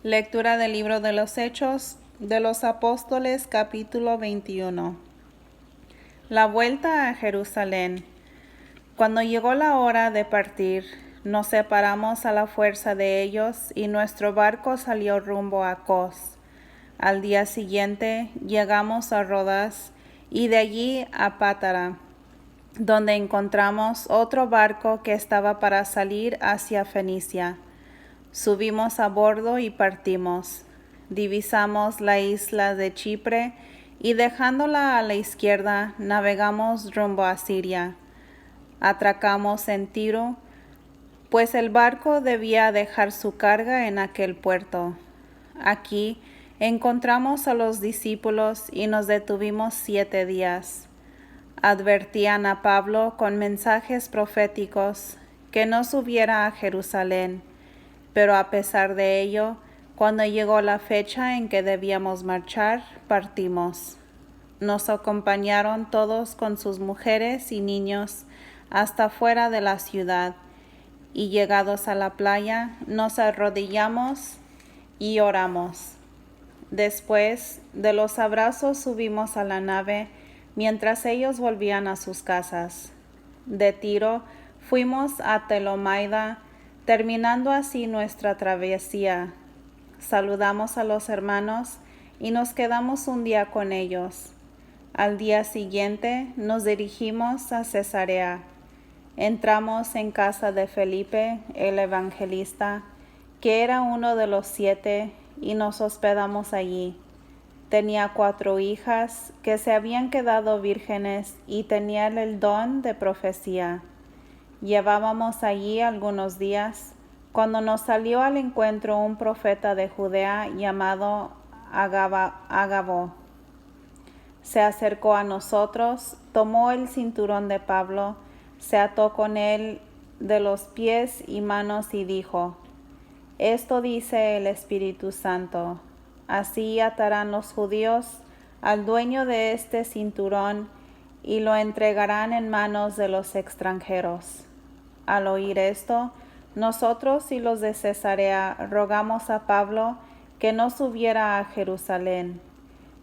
Lectura del libro de los Hechos de los Apóstoles, capítulo 21. La vuelta a Jerusalén. Cuando llegó la hora de partir, nos separamos a la fuerza de ellos y nuestro barco salió rumbo a Cos. Al día siguiente llegamos a Rodas y de allí a Pátara, donde encontramos otro barco que estaba para salir hacia Fenicia. Subimos a bordo y partimos. Divisamos la isla de Chipre y dejándola a la izquierda, navegamos rumbo a Siria. Atracamos en Tiro, pues el barco debía dejar su carga en aquel puerto. Aquí encontramos a los discípulos y nos detuvimos 7 días. Advertían a Pablo con mensajes proféticos que no subiera a Jerusalén, pero a pesar de ello, cuando llegó la fecha en que debíamos marchar, partimos. Nos acompañaron todos con sus mujeres y niños hasta fuera de la ciudad, y llegados a la playa, nos arrodillamos y oramos. Después de los abrazos subimos a la nave, mientras ellos volvían a sus casas. De Tiro fuimos a Telomaida, terminando así nuestra travesía. Saludamos a los hermanos y nos quedamos un día con ellos. Al día siguiente nos dirigimos a Cesarea. Entramos en casa de Felipe, el evangelista, que era uno de los 7, y nos hospedamos allí. Tenía 4 hijas que se habían quedado vírgenes y tenían el don de profecía. Llevábamos allí algunos días cuando nos salió al encuentro un profeta de Judea llamado Agabo. Se acercó a nosotros, tomó el cinturón de Pablo, se ató con él de los pies y manos y dijo: Esto dice el Espíritu Santo: así atarán los judíos al dueño de este cinturón y lo entregarán en manos de los extranjeros. Al oír esto, nosotros y los de Cesarea rogamos a Pablo que no subiera a Jerusalén.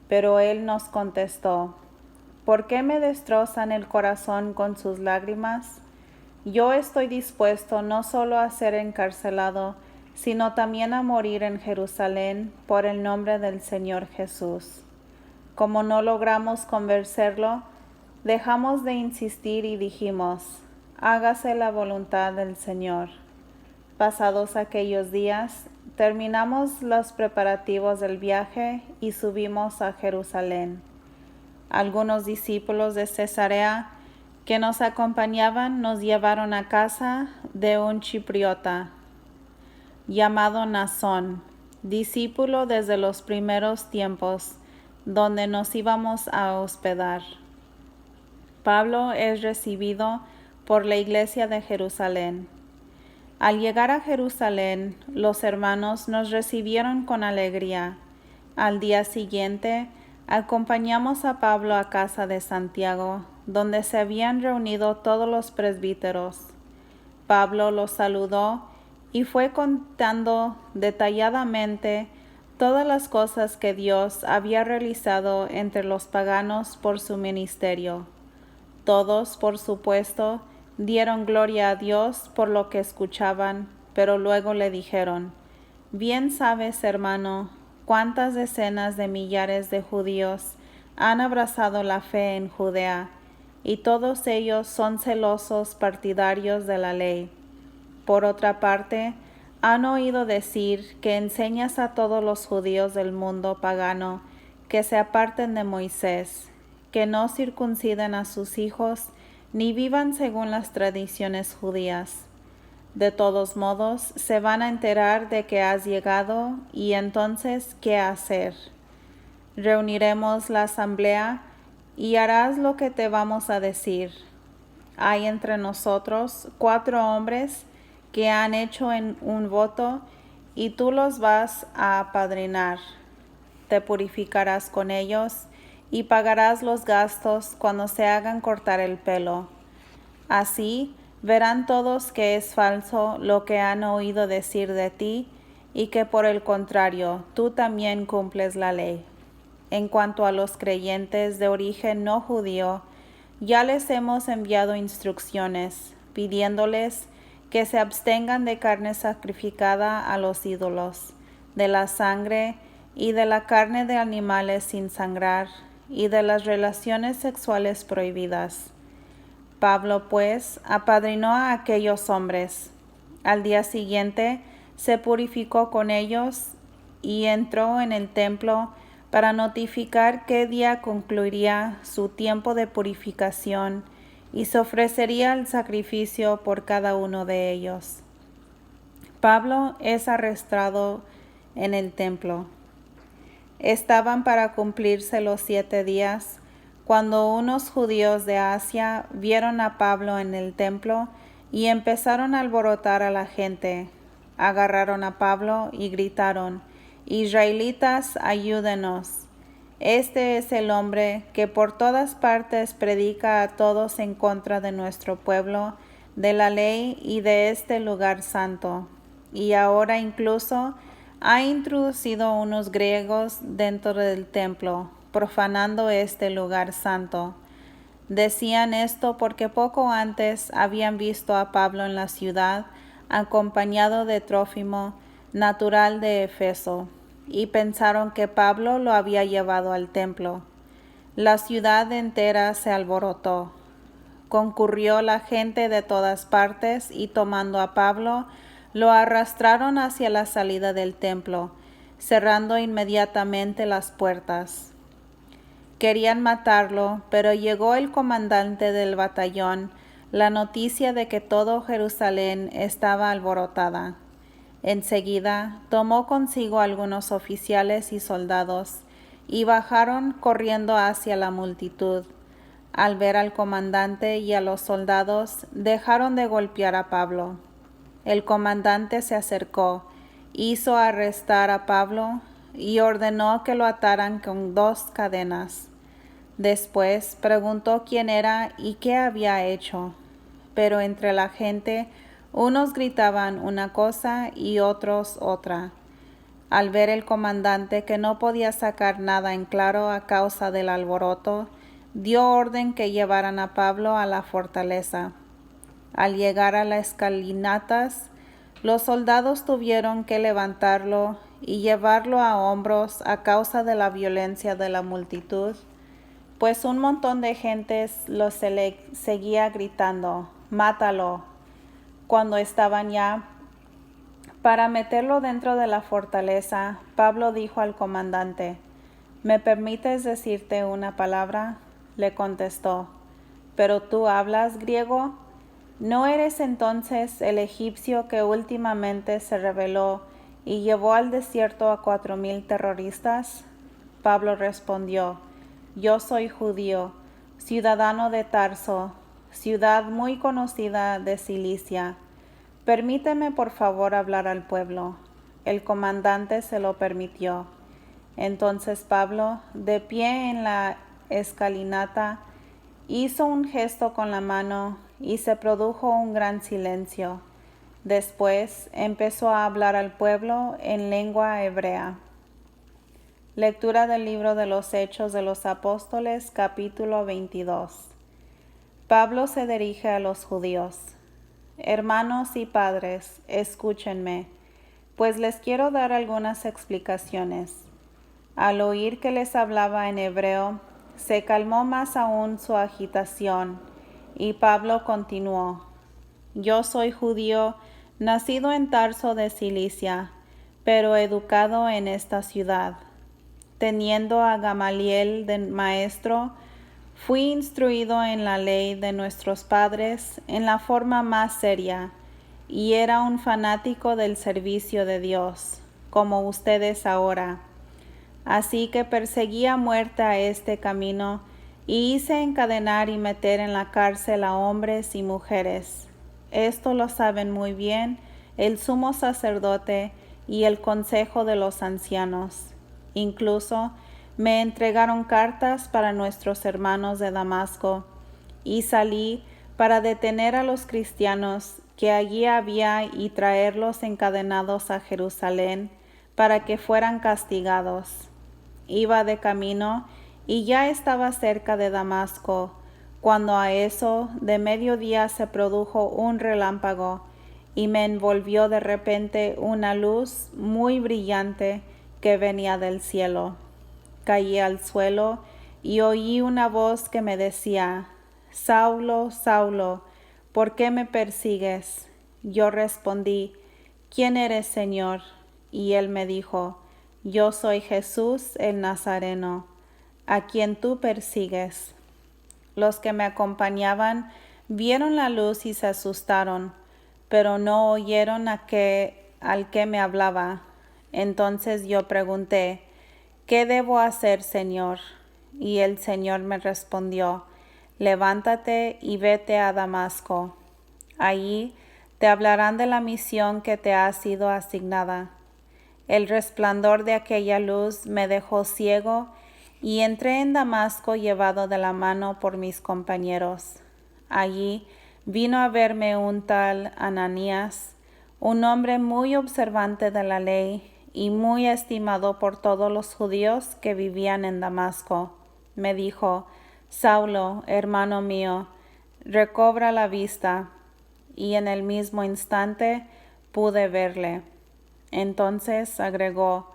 Pero él nos contestó: ¿por qué me destrozan el corazón con sus lágrimas? Yo estoy dispuesto no solo a ser encarcelado, sino también a morir en Jerusalén por el nombre del Señor Jesús. Como no logramos convencerlo, dejamos de insistir y dijimos: hágase la voluntad del Señor. Pasados aquellos días, terminamos los preparativos del viaje y subimos a Jerusalén. Algunos discípulos de Cesarea que nos acompañaban nos llevaron a casa de un chipriota llamado Nasón, discípulo desde los primeros tiempos, donde nos íbamos a hospedar. Pablo es recibido por la iglesia de Jerusalén. Al llegar a Jerusalén, los hermanos nos recibieron con alegría. Al día siguiente, acompañamos a Pablo a casa de Santiago, donde se habían reunido todos los presbíteros. Pablo los saludó y fue contando detalladamente todas las cosas que Dios había realizado entre los paganos por su ministerio. Todos, por supuesto, dieron gloria a Dios por lo que escuchaban, pero luego le dijeron: bien sabes, hermano, cuántas decenas de millares de judíos han abrazado la fe en Judea, y todos ellos son celosos partidarios de la ley. Por otra parte, han oído decir que enseñas a todos los judíos del mundo pagano que se aparten de Moisés, que no circunciden a sus hijos, ni vivan según las tradiciones judías. De todos modos, se van a enterar de que has llegado, y entonces, ¿qué hacer? Reuniremos la asamblea y harás lo que te vamos a decir. Hay entre nosotros 4 hombres que han hecho un voto, y tú los vas a apadrinar. Te purificarás con ellos y pagarás los gastos cuando se hagan cortar el pelo. Así verán todos que es falso lo que han oído decir de ti, y que por el contrario, tú también cumples la ley. En cuanto a los creyentes de origen no judío, ya les hemos enviado instrucciones, pidiéndoles que se abstengan de carne sacrificada a los ídolos, de la sangre y de la carne de animales sin sangrar, y de las relaciones sexuales prohibidas. Pablo, pues, apadrinó a aquellos hombres. Al día siguiente se purificó con ellos y entró en el templo para notificar qué día concluiría su tiempo de purificación y se ofrecería el sacrificio por cada uno de ellos. Pablo es arrestado en el templo. Estaban para cumplirse los 7 días cuando unos judíos de Asia vieron a Pablo en el templo y empezaron a alborotar a la gente. Agarraron a Pablo y gritaron: «Israelitas, ayúdenos. Este es el hombre que por todas partes predica a todos en contra de nuestro pueblo, de la ley y de este lugar santo. Y ahora incluso ha introducido unos griegos dentro del templo, profanando este lugar santo». Decían esto porque poco antes habían visto a Pablo en la ciudad, acompañado de Trófimo, natural de Efeso, y pensaron que Pablo lo había llevado al templo. La ciudad entera se alborotó. Concurrió la gente de todas partes y tomando a Pablo, lo arrastraron hacia la salida del templo, cerrando inmediatamente las puertas. Querían matarlo, pero llegó el comandante del batallón la noticia de que todo Jerusalén estaba alborotada. Enseguida tomó consigo algunos oficiales y soldados, y bajaron corriendo hacia la multitud. Al ver al comandante y a los soldados, dejaron de golpear a Pablo. El comandante se acercó, hizo arrestar a Pablo y ordenó que lo ataran con 2 cadenas. Después preguntó quién era y qué había hecho, pero entre la gente unos gritaban una cosa y otros otra. Al ver el comandante que no podía sacar nada en claro a causa del alboroto, dio orden que llevaran a Pablo a la fortaleza. Al llegar a las escalinatas, los soldados tuvieron que levantarlo y llevarlo a hombros a causa de la violencia de la multitud, pues un montón de gentes lo seguía gritando: «¡Mátalo!». Cuando estaban ya para meterlo dentro de la fortaleza, Pablo dijo al comandante: «¿Me permites decirte una palabra?». Le contestó: «¿Pero tú hablas griego? ¿No eres entonces el egipcio que últimamente se rebeló y llevó al desierto a 4,000 terroristas?» Pablo respondió: «Yo soy judío, ciudadano de Tarso, ciudad muy conocida de Cilicia. Permíteme por favor hablar al pueblo». El comandante se lo permitió. Entonces Pablo, de pie en la escalinata, hizo un gesto con la mano y se produjo un gran silencio. Después empezó a hablar al pueblo en lengua hebrea. Lectura del libro de los Hechos de los Apóstoles, capítulo 22. Pablo se dirige a los judíos. «Hermanos y padres, escúchenme, pues les quiero dar algunas explicaciones». Al oír que les hablaba en hebreo, se calmó más aún su agitación, y Pablo continuó: «Yo soy judío, nacido en Tarso de Cilicia, pero educado en esta ciudad. Teniendo a Gamaliel de maestro, fui instruido en la ley de nuestros padres en la forma más seria, y era un fanático del servicio de Dios, como ustedes ahora. Así que perseguí a muerte a este camino, y hice encadenar y meter en la cárcel a hombres y mujeres. Esto lo saben muy bien el sumo sacerdote y el consejo de los ancianos. Incluso me entregaron cartas para nuestros hermanos de Damasco, y salí para detener a los cristianos que allí había y traerlos encadenados a Jerusalén, para que fueran castigados. Iba de camino y ya estaba cerca de Damasco, cuando a eso de mediodía se produjo un relámpago, y me envolvió de repente una luz muy brillante que venía del cielo. Caí al suelo y oí una voz que me decía: Saulo, Saulo, ¿por qué me persigues? Yo respondí: ¿Quién eres, Señor? Y él me dijo: Yo soy Jesús el Nazareno, a quien tú persigues. Los que me acompañaban vieron la luz y se asustaron, pero no oyeron al que me hablaba. Entonces yo pregunté: ¿Qué debo hacer, Señor? Y el Señor me respondió: Levántate y vete a Damasco. Allí te hablarán de la misión que te ha sido asignada. El resplandor de aquella luz me dejó ciego y entré en Damasco llevado de la mano por mis compañeros. Allí vino a verme un tal Ananías, un hombre muy observante de la ley y muy estimado por todos los judíos que vivían en Damasco. Me dijo: Saulo, hermano mío, recobra la vista. Y en el mismo instante pude verle. Entonces agregó: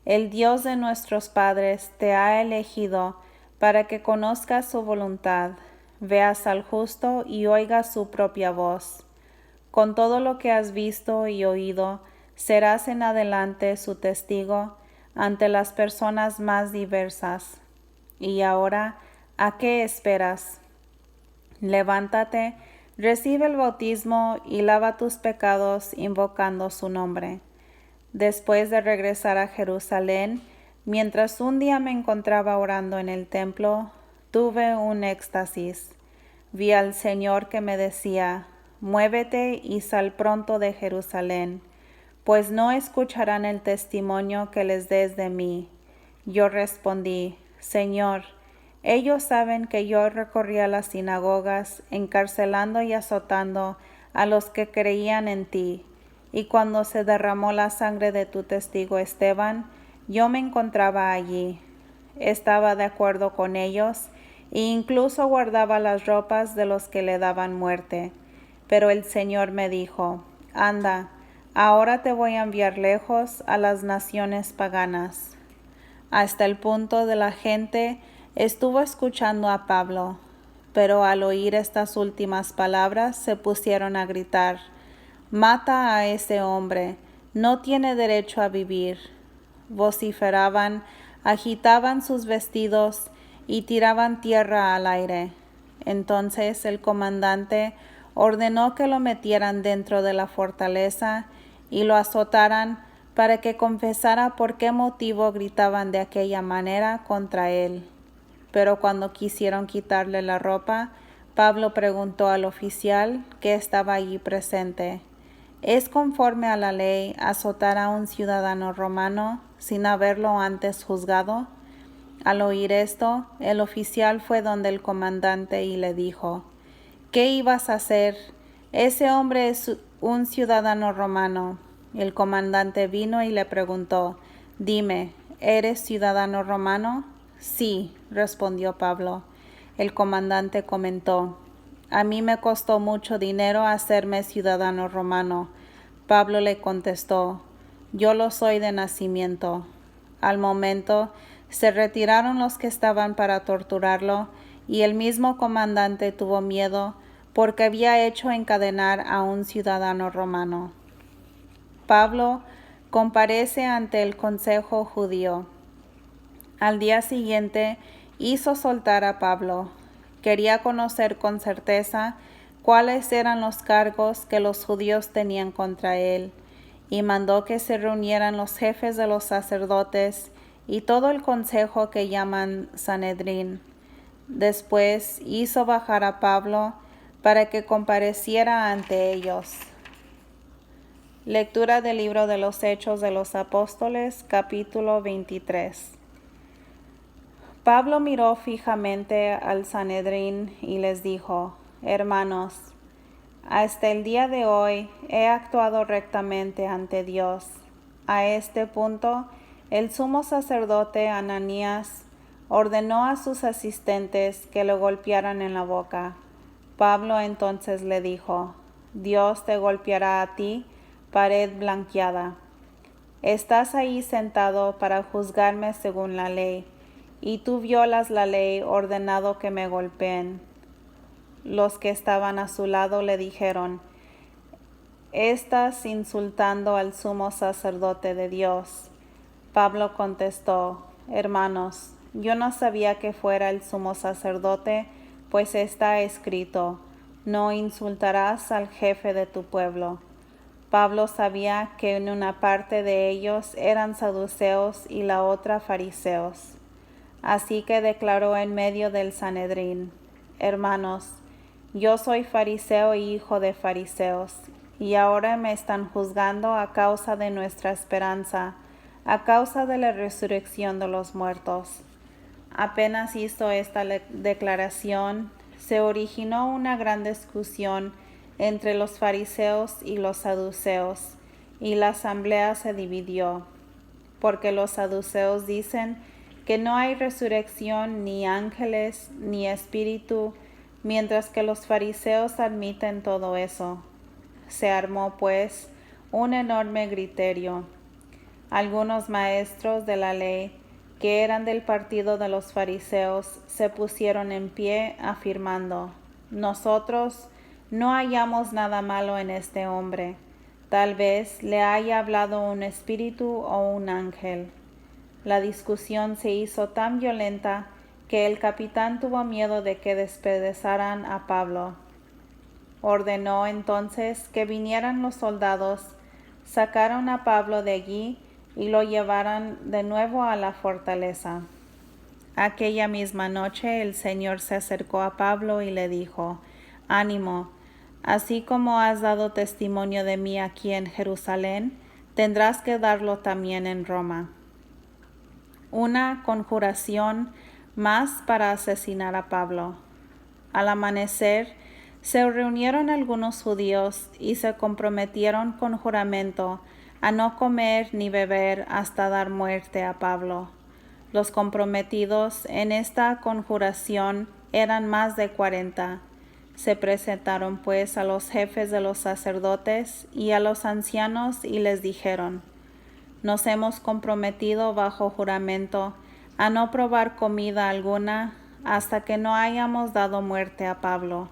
El Dios de nuestros padres te ha elegido para que conozcas su voluntad, veas al justo y oigas su propia voz. Con todo lo que has visto y oído, serás en adelante su testigo ante las personas más diversas. Y ahora, ¿a qué esperas? Levántate, recibe el bautismo y lava tus pecados invocando su nombre. Después de regresar a Jerusalén, mientras un día me encontraba orando en el templo, tuve un éxtasis. Vi al Señor que me decía: Muévete y sal pronto de Jerusalén, pues no escucharán el testimonio que les des de mí. Yo respondí: Señor, ellos saben que yo recorría las sinagogas, encarcelando y azotando a los que creían en ti. Y cuando se derramó la sangre de tu testigo Esteban, yo me encontraba allí. Estaba de acuerdo con ellos e incluso guardaba las ropas de los que le daban muerte. Pero el Señor me dijo: Anda, ahora te voy a enviar lejos a las naciones paganas. Hasta el punto de la gente estuvo escuchando a Pablo, pero al oír estas últimas palabras se pusieron a gritar: Mata a ese hombre, no tiene derecho a vivir. Vociferaban, agitaban sus vestidos y tiraban tierra al aire. Entonces el comandante ordenó que lo metieran dentro de la fortaleza y lo azotaran para que confesara por qué motivo gritaban de aquella manera contra él. Pero cuando quisieron quitarle la ropa, Pablo preguntó al oficial que estaba allí presente: ¿Es conforme a la ley azotar a un ciudadano romano sin haberlo antes juzgado? Al oír esto, el oficial fue donde el comandante y le dijo: ¿Qué ibas a hacer? Ese hombre es un ciudadano romano. El comandante vino y le preguntó: Dime, ¿eres ciudadano romano? Sí, respondió Pablo. El comandante comentó: A mí me costó mucho dinero hacerme ciudadano romano. Pablo le contestó: Yo lo soy de nacimiento. Al momento se retiraron los que estaban para torturarlo, y el mismo comandante tuvo miedo porque había hecho encadenar a un ciudadano romano. Pablo comparece ante el consejo judío. Al día siguiente hizo soltar a Pablo. Quería conocer con certeza cuáles eran los cargos que los judíos tenían contra él, y mandó que se reunieran los jefes de los sacerdotes y todo el consejo que llaman Sanedrín. Después hizo bajar a Pablo para que compareciera ante ellos. Lectura del libro de los Hechos de los Apóstoles, capítulo 23. Pablo miró fijamente al Sanedrín y les dijo: Hermanos, hasta el día de hoy he actuado rectamente ante Dios. A este punto, el sumo sacerdote Ananías ordenó a sus asistentes que lo golpearan en la boca. Pablo entonces le dijo: Dios te golpeará a ti, pared blanqueada. Estás ahí sentado para juzgarme según la ley, y tú violas la ley ordenando que me golpeen. Los que estaban a su lado le dijeron: Estás insultando al sumo sacerdote de Dios. Pablo contestó: Hermanos, yo no sabía que fuera el sumo sacerdote, pues está escrito: No insultarás al jefe de tu pueblo. Pablo sabía que en una parte de ellos eran saduceos y la otra fariseos. Así que declaró en medio del Sanedrín: Hermanos, yo soy fariseo y hijo de fariseos, y ahora me están juzgando a causa de nuestra esperanza, a causa de la resurrección de los muertos. Apenas hizo esta declaración, se originó una gran discusión entre los fariseos y los saduceos, y la asamblea se dividió, porque los saduceos dicen que no hay resurrección, ni ángeles, ni espíritu, mientras que los fariseos admiten todo eso. Se armó, pues, un enorme griterío. Algunos maestros de la ley, que eran del partido de los fariseos, se pusieron en pie, afirmando: Nosotros no hallamos nada malo en este hombre. Tal vez le haya hablado un espíritu o un ángel. La discusión se hizo tan violenta que el capitán tuvo miedo de que despedazaran a Pablo. Ordenó entonces que vinieran los soldados, sacaron a Pablo de allí y lo llevaran de nuevo a la fortaleza. Aquella misma noche el Señor se acercó a Pablo y le dijo: Ánimo, así como has dado testimonio de mí aquí en Jerusalén, tendrás que darlo también en Roma. Una conjuración más para asesinar a Pablo. Al amanecer, se reunieron algunos judíos y se comprometieron con juramento a no comer ni beber hasta dar muerte a Pablo. Los comprometidos en esta conjuración eran más de 40. Se presentaron pues a los jefes de los sacerdotes y a los ancianos y les dijeron: Nos hemos comprometido bajo juramento a no probar comida alguna hasta que no hayamos dado muerte a Pablo.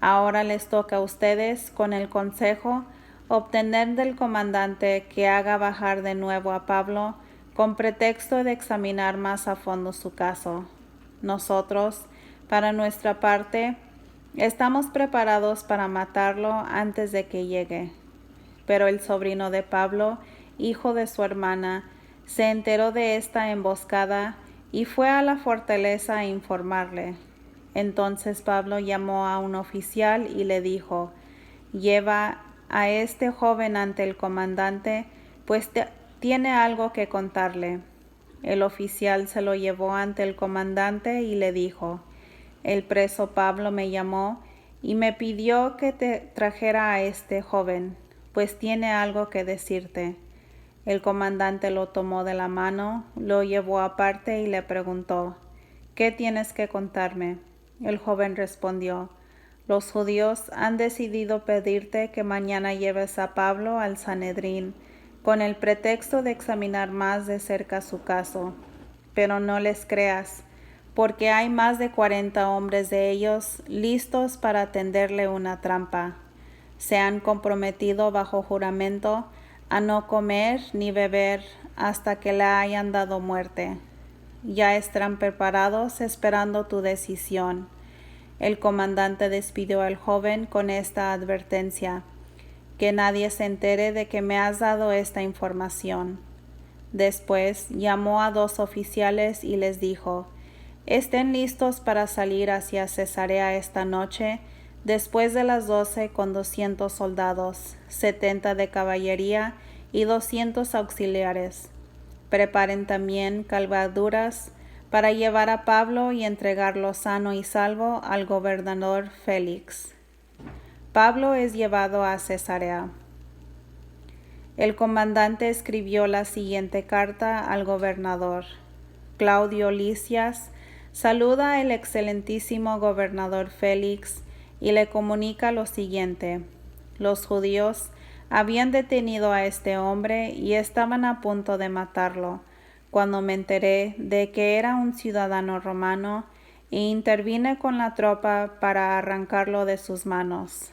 Ahora les toca a ustedes, con el consejo, obtener del comandante que haga bajar de nuevo a Pablo, con pretexto de examinar más a fondo su caso. Nosotros, para nuestra parte, estamos preparados para matarlo antes de que llegue. Pero el sobrino de Pablo, hijo de su hermana, se enteró de esta emboscada y fue a la fortaleza a informarle. Entonces Pablo llamó a un oficial y le dijo: Lleva a este joven ante el comandante, pues tiene algo que contarle. El oficial se lo llevó ante el comandante y le dijo: El preso Pablo me llamó y me pidió que te trajera a este joven, pues tiene algo que decirte. El comandante lo tomó de la mano, lo llevó aparte y le preguntó: ¿Qué tienes que contarme? El joven respondió: Los judíos han decidido pedirte que mañana lleves a Pablo al Sanedrín, con el pretexto de examinar más de cerca su caso. Pero no les creas, porque hay más de 40 hombres de ellos listos para tenderle una trampa. Se han comprometido bajo juramento a no comer ni beber hasta que le hayan dado muerte. Ya están preparados esperando tu decisión. El comandante despidió al joven con esta advertencia: que nadie se entere de que me has dado esta información. Después llamó a 2 oficiales y les dijo: Estén listos para salir hacia Cesarea esta noche, después de las 12, con 200 soldados, 70 de caballería y 200 auxiliares. Preparen también cabalgaduras para llevar a Pablo y entregarlo sano y salvo al gobernador Félix. Pablo es llevado a Cesarea. El comandante escribió la siguiente carta al gobernador: Claudio Lisias saluda al excelentísimo gobernador Félix y le comunica lo siguiente: los judíos habían detenido a este hombre y estaban a punto de matarlo, cuando me enteré de que era un ciudadano romano e intervine con la tropa para arrancarlo de sus manos.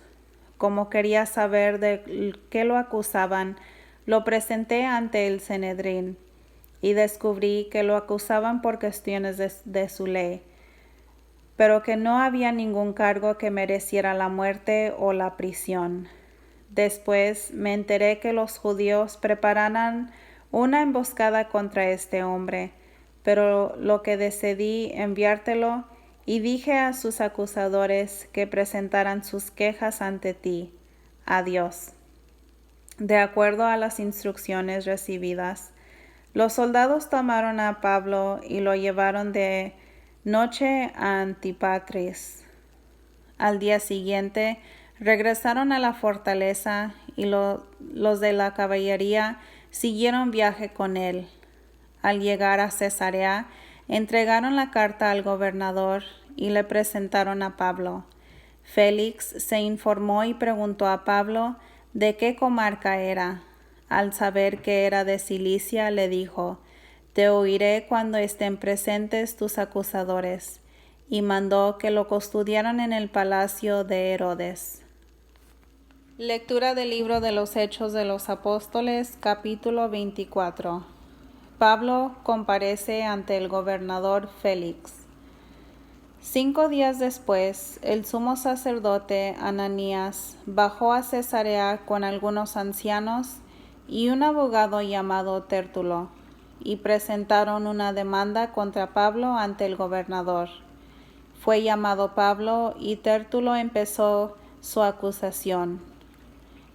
Como quería saber de qué lo acusaban, lo presenté ante el Sanedrín y descubrí que lo acusaban por cuestiones de su ley, pero que no había ningún cargo que mereciera la muerte o la prisión. Después me enteré que los judíos prepararan una emboscada contra este hombre, pero lo que decidí enviártelo y dije a sus acusadores que presentaran sus quejas ante ti. Adiós. De acuerdo a las instrucciones recibidas, los soldados tomaron a Pablo y lo llevaron de noche a Antípatris. Al día siguiente regresaron a la fortaleza y los de la caballería siguieron viaje con él. Al llegar a Cesarea, entregaron la carta al gobernador y le presentaron a Pablo. Félix se informó y preguntó a Pablo de qué comarca era. Al saber que era de Cilicia, le dijo: te oiré cuando estén presentes tus acusadores, y mandó que lo custodiaran en el palacio de Herodes. Lectura del libro de los Hechos de los Apóstoles, capítulo 24. Pablo comparece ante el gobernador Félix. 5 días después, el sumo sacerdote Ananías bajó a Cesarea con algunos ancianos y un abogado llamado Tértulo, y presentaron una demanda contra Pablo ante el gobernador. Fue llamado Pablo y Tértulo empezó su acusación.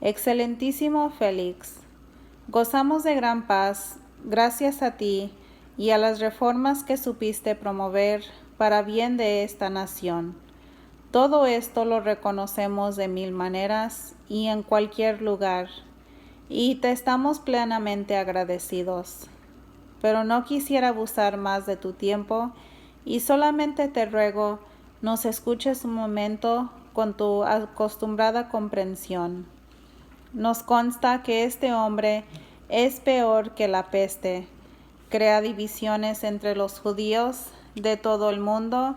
Excelentísimo Félix, gozamos de gran paz gracias a ti y a las reformas que supiste promover para bien de esta nación. Todo esto lo reconocemos de mil maneras y en cualquier lugar, y te estamos plenamente agradecidos. Pero no quisiera abusar más de tu tiempo y solamente te ruego nos escuches un momento con tu acostumbrada comprensión. Nos consta que este hombre es peor que la peste, crea divisiones entre los judíos de todo el mundo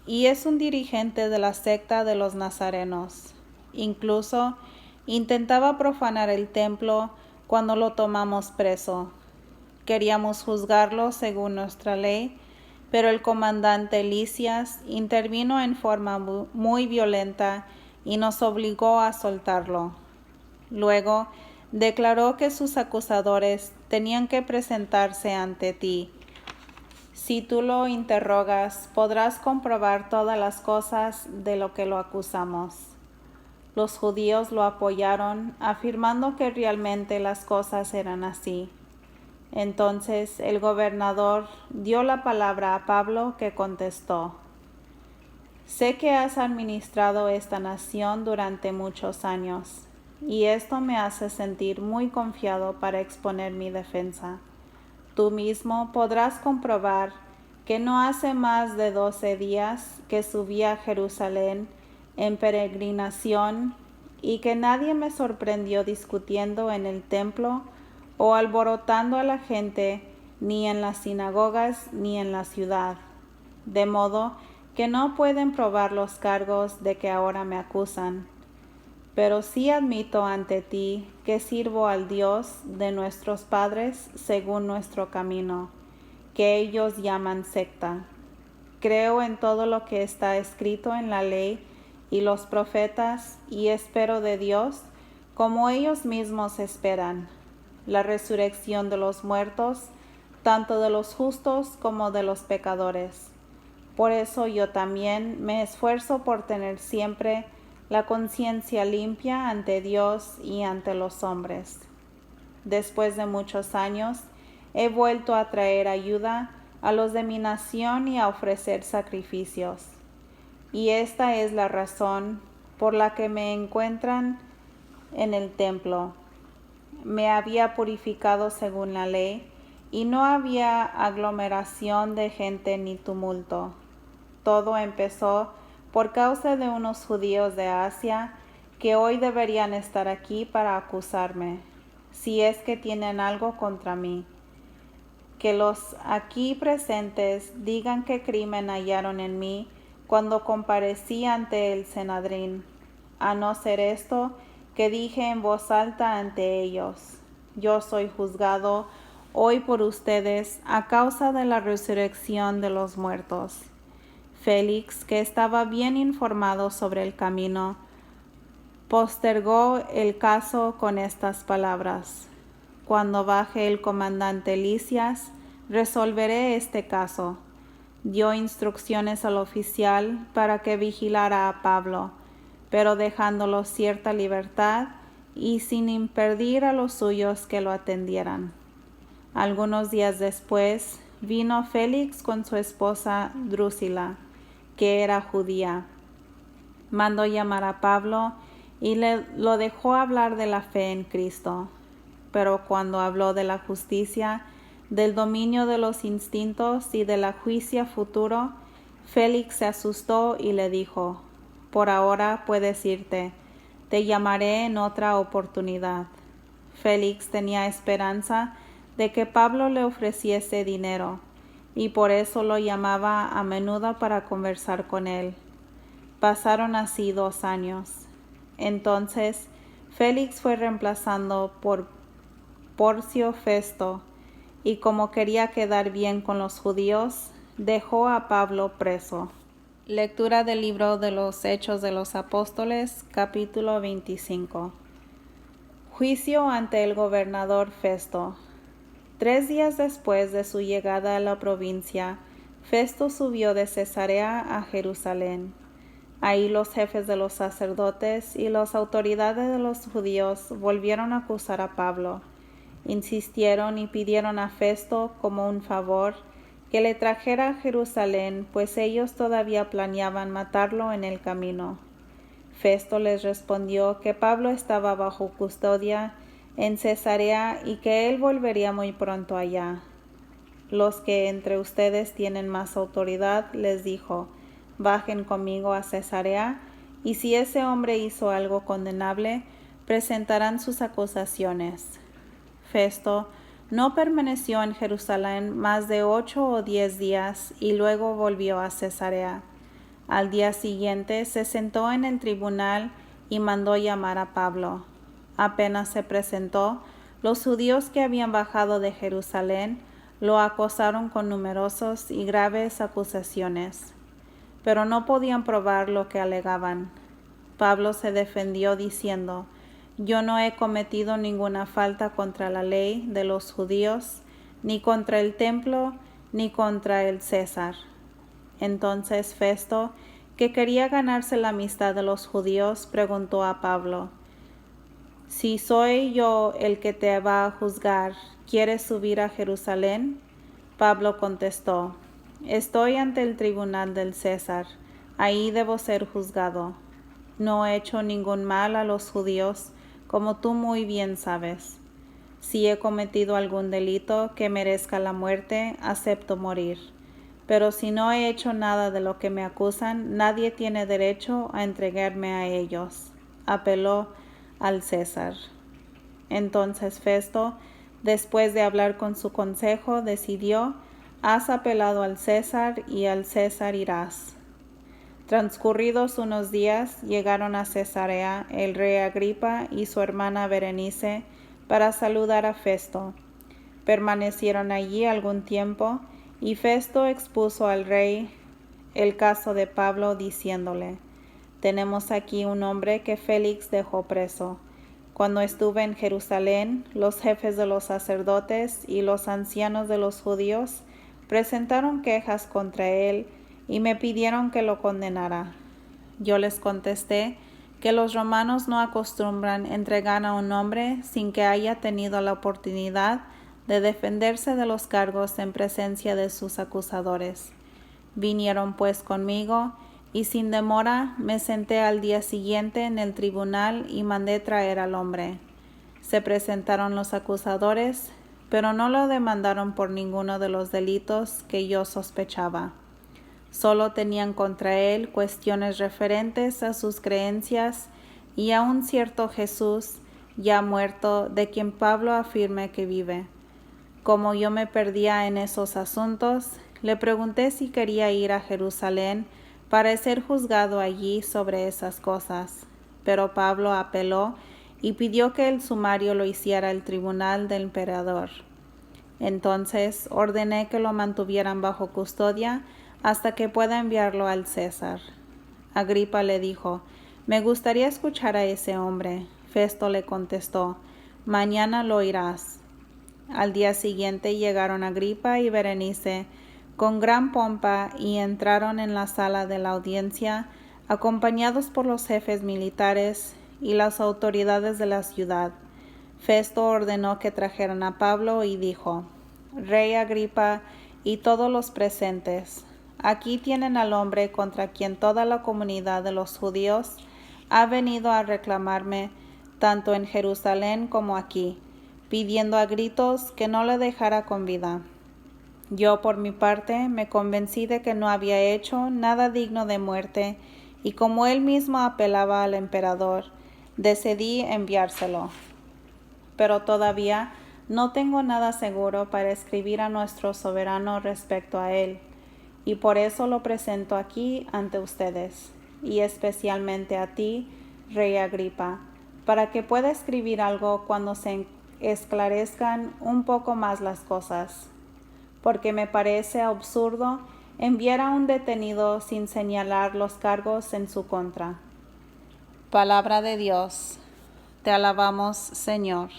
y es un dirigente de la secta de los nazarenos. Incluso intentaba profanar el templo cuando lo tomamos preso. Queríamos juzgarlo según nuestra ley, pero el comandante Lisias intervino en forma muy violenta y nos obligó a soltarlo. Luego declaró que sus acusadores tenían que presentarse ante ti. Si tú lo interrogas, podrás comprobar todas las cosas de lo que lo acusamos. Los judíos lo apoyaron, afirmando que realmente las cosas eran así. Entonces el gobernador dio la palabra a Pablo, que contestó: sé que has administrado esta nación durante muchos años, y esto me hace sentir muy confiado para exponer mi defensa. Tú mismo podrás comprobar que no hace más de 12 días que subí a Jerusalén en peregrinación y que nadie me sorprendió discutiendo en el templo o alborotando a la gente, ni en las sinagogas ni en la ciudad, de modo que no pueden probar los cargos de que ahora me acusan. Pero sí admito ante ti que sirvo al Dios de nuestros padres según nuestro camino, que ellos llaman secta. Creo en todo lo que está escrito en la ley y los profetas, y espero de Dios, como ellos mismos esperan, la resurrección de los muertos, tanto de los justos como de los pecadores. Por eso yo también me esfuerzo por tener siempre la conciencia limpia ante Dios y ante los hombres. Después de muchos años, he vuelto a traer ayuda a los de mi nación y a ofrecer sacrificios. Y esta es la razón por la que me encuentran en el templo. me había purificado según la ley, y no había aglomeración de gente ni tumulto. Todo empezó por causa de unos judíos de Asia que hoy deberían estar aquí para acusarme, si es que tienen algo contra mí. Que los aquí presentes digan qué crimen hallaron en mí cuando comparecí ante el Sanedrín, a no ser esto que dije en voz alta ante ellos: yo soy juzgado hoy por ustedes a causa de la resurrección de los muertos. Félix, que estaba bien informado sobre el camino, postergó el caso con estas palabras: cuando baje el comandante Lisias, resolveré este caso. Dio instrucciones al oficial para que vigilara a Pablo, pero dejándolo cierta libertad y sin impedir a los suyos que lo atendieran. Algunos días después, vino Félix con su esposa Drusila, que era judía. Mandó llamar a Pablo y lo dejó hablar de la fe en Cristo. Pero cuando habló de la justicia, del dominio de los instintos y de la juicio futuro, Félix se asustó y le dijo: por ahora puedes irte, te llamaré en otra oportunidad. Félix tenía esperanza de que Pablo le ofreciese dinero, y por eso lo llamaba a menudo para conversar con él. Pasaron así 2 años. Entonces Félix fue reemplazado por Porcio Festo, y como quería quedar bien con los judíos, dejó a Pablo preso. Lectura del libro de los Hechos de los Apóstoles, capítulo 25. Juicio ante el gobernador Festo. 3 días después de su llegada a la provincia, Festo subió de Cesarea a Jerusalén. Ahí los jefes de los sacerdotes y las autoridades de los judíos volvieron a acusar a Pablo. Insistieron y pidieron a Festo como un favor que le trajera a Jerusalén, pues ellos todavía planeaban matarlo en el camino. Festo les respondió que Pablo estaba bajo custodia en Cesarea y que él volvería muy pronto allá. Los que entre ustedes tienen más autoridad, les dijo, bajen conmigo a Cesarea, y si ese hombre hizo algo condenable, presentarán sus acusaciones. Festo no permaneció en Jerusalén más de 8 o 10 días y luego volvió a Cesarea. Al día siguiente se sentó en el tribunal y mandó llamar a Pablo. Apenas se presentó, los judíos que habían bajado de Jerusalén lo acosaron con numerosas y graves acusaciones, pero no podían probar lo que alegaban. Pablo se defendió diciendo: yo no he cometido ninguna falta contra la ley de los judíos, ni contra el templo, ni contra el César. Entonces Festo, que quería ganarse la amistad de los judíos, preguntó a Pablo: si soy yo el que te va a juzgar, ¿quieres subir a Jerusalén? Pablo contestó: estoy ante el tribunal del César, ahí debo ser juzgado. No he hecho ningún mal a los judíos, como tú muy bien sabes. Si he cometido algún delito que merezca la muerte, acepto morir. Pero si no he hecho nada de lo que me acusan, nadie tiene derecho a entregarme a ellos. Apeló al César. Entonces Festo, después de hablar con su consejo, decidió: has apelado al César y al César irás. Transcurridos unos días, llegaron a Cesarea el rey Agripa y su hermana Berenice para saludar a Festo. Permanecieron allí algún tiempo, y Festo expuso al rey el caso de Pablo, diciéndole: tenemos aquí un hombre que Félix dejó preso. Cuando estuve en Jerusalén, los jefes de los sacerdotes y los ancianos de los judíos presentaron quejas contra él y me pidieron que lo condenara. Yo les contesté que los romanos no acostumbran entregar a un hombre sin que haya tenido la oportunidad de defenderse de los cargos en presencia de sus acusadores. Vinieron pues conmigo, y sin demora me senté al día siguiente en el tribunal y mandé traer al hombre. Se presentaron los acusadores, pero no lo demandaron por ninguno de los delitos que yo sospechaba. Solo tenían contra él cuestiones referentes a sus creencias y a un cierto Jesús ya muerto, de quien Pablo afirma que vive. Como yo me perdía en esos asuntos, le pregunté si quería ir a Jerusalén para ser juzgado allí sobre esas cosas. Pero Pablo apeló y pidió que el sumario lo hiciera el tribunal del emperador. Entonces ordené que lo mantuvieran bajo custodia hasta que pueda enviarlo al César. Agripa le dijo: «Me gustaría escuchar a ese hombre». Festo le contestó: «Mañana lo oirás». Al día siguiente llegaron Agripa y Berenice con gran pompa y entraron en la sala de la audiencia, acompañados por los jefes militares y las autoridades de la ciudad. Festo ordenó que trajeran a Pablo y dijo: «Rey Agripa y todos los presentes, aquí tienen al hombre contra quien toda la comunidad de los judíos ha venido a reclamarme, tanto en Jerusalén como aquí, pidiendo a gritos que no le dejara con vida. Yo, por mi parte, me convencí de que no había hecho nada digno de muerte, y como él mismo apelaba al emperador, decidí enviárselo. Pero todavía no tengo nada seguro para escribir a nuestro soberano respecto a él, y por eso lo presento aquí ante ustedes, y especialmente a ti, Rey Agripa, para que pueda escribir algo cuando se esclarezcan un poco más las cosas, porque me parece absurdo enviar a un detenido sin señalar los cargos en su contra». Palabra de Dios. Te alabamos, Señor.